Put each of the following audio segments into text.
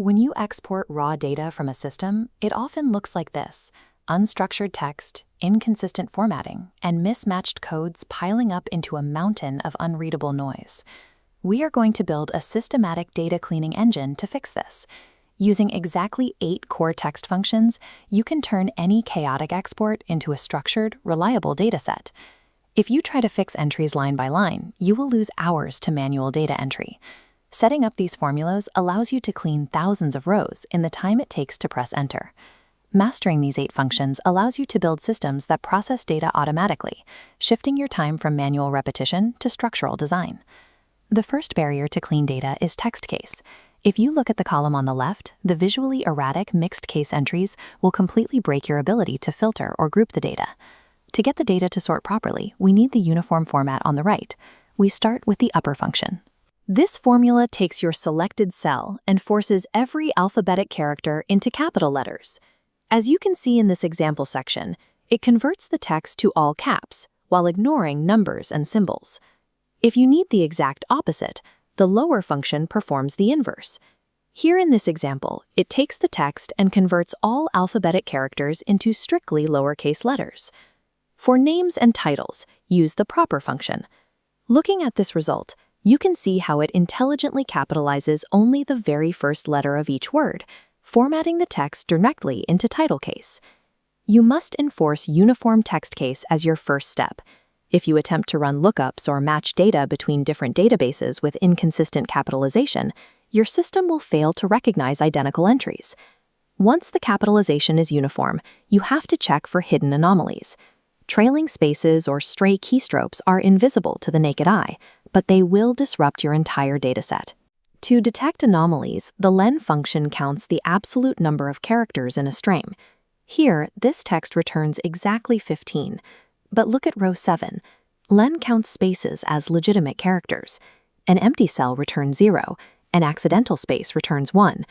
When you export raw data from a system, it often looks like this: unstructured text, inconsistent formatting, and mismatched codes piling up into a mountain of unreadable noise. We are going to build a systematic data cleaning engine to fix this. Using exactly 8 core text functions, you can turn any chaotic export into a structured, reliable dataset. If you try to fix entries line by line, you will lose hours to manual data entry. Setting up these formulas allows you to clean thousands of rows in the time it takes to press enter. Mastering these 8 functions allows you to build systems that process data automatically, shifting your time from manual repetition to structural design. The first barrier to clean data is text case. If you look at the column on the left, the visually erratic mixed case entries will completely break your ability to filter or group the data. To get the data to sort properly, we need the uniform format on the right. We start with the upper function. This formula takes your selected cell and forces every alphabetic character into capital letters. As you can see in this example section, it converts the text to all caps while ignoring numbers and symbols. If you need the exact opposite, the lower function performs the inverse. Here in this example, it takes the text and converts all alphabetic characters into strictly lowercase letters. For names and titles, use the proper function. Looking at this result, you can see how it intelligently capitalizes only the very first letter of each word, formatting the text directly into title case. You must enforce uniform text case as your first step. If you attempt to run lookups or match data between different databases with inconsistent capitalization, your system will fail to recognize identical entries. Once the capitalization is uniform, you have to check for hidden anomalies. Trailing spaces or stray keystrokes are invisible to the naked eye, but they will disrupt your entire dataset. To detect anomalies, the LEN function counts the absolute number of characters in a string. Here, this text returns exactly 15. But look at row 7. LEN counts spaces as legitimate characters. An empty cell returns 0, an accidental space returns 1.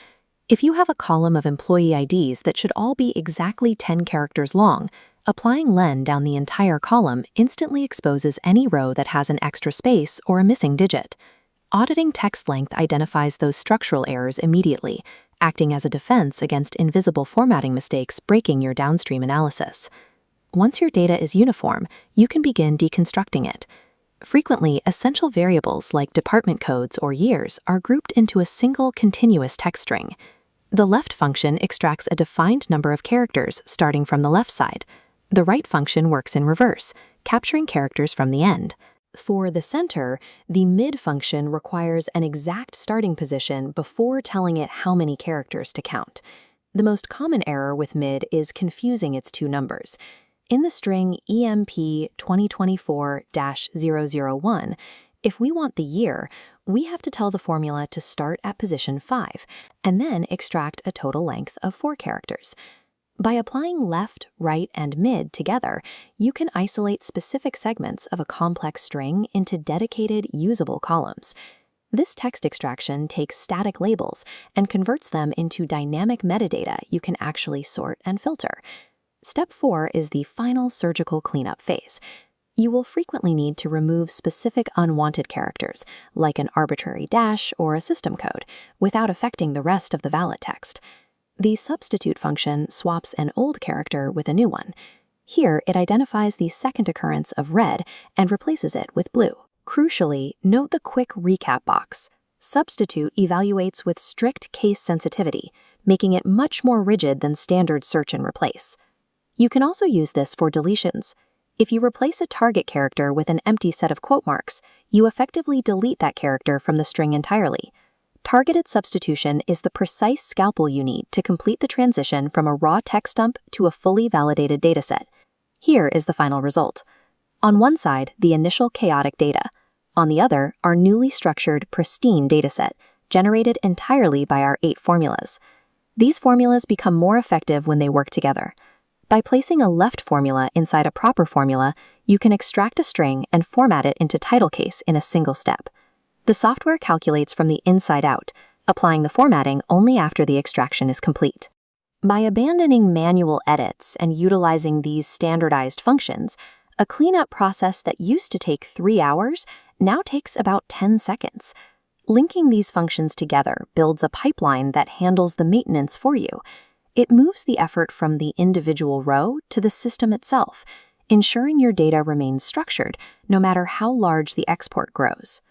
If you have a column of employee IDs that should all be exactly 10 characters long, applying LEN down the entire column instantly exposes any row that has an extra space or a missing digit. Auditing text length identifies those structural errors immediately, acting as a defense against invisible formatting mistakes breaking your downstream analysis. Once your data is uniform, you can begin deconstructing it. Frequently, essential variables like department codes or years are grouped into a single continuous text string. The left function extracts a defined number of characters starting from the left side. The right function works in reverse, capturing characters from the end. For the center, the mid function requires an exact starting position before telling it how many characters to count. The most common error with mid is confusing its 2 numbers. In the string EMP 2024-001, if we want the year, we have to tell the formula to start at position 5 and then extract a total length of 4 characters. By applying left, right, and mid together, you can isolate specific segments of a complex string into dedicated, usable columns. This text extraction takes static labels and converts them into dynamic metadata you can actually sort and filter. Step 4 is the final surgical cleanup phase. You will frequently need to remove specific unwanted characters, like an arbitrary dash or a system code, without affecting the rest of the valid text. The substitute function swaps an old character with a new one. Here, it identifies the second occurrence of red and replaces it with blue. Crucially, note the quick recap box. Substitute evaluates with strict case sensitivity, making it much more rigid than standard search and replace. You can also use this for deletions. If you replace a target character with an empty set of quote marks, you effectively delete that character from the string entirely. Targeted substitution is the precise scalpel you need to complete the transition from a raw text dump to a fully validated dataset. Here is the final result. On one side, the initial chaotic data. On the other, our newly structured, pristine dataset, generated entirely by our 8 formulas. These formulas become more effective when they work together. By placing a left formula inside a proper formula, you can extract a string and format it into title case in a single step. The software calculates from the inside out, applying the formatting only after the extraction is complete. By abandoning manual edits and utilizing these standardized functions, a cleanup process that used to take 3 hours now takes about 10 seconds. Linking these functions together builds a pipeline that handles the maintenance for you. It moves the effort from the individual row to the system itself, ensuring your data remains structured no matter how large the export grows.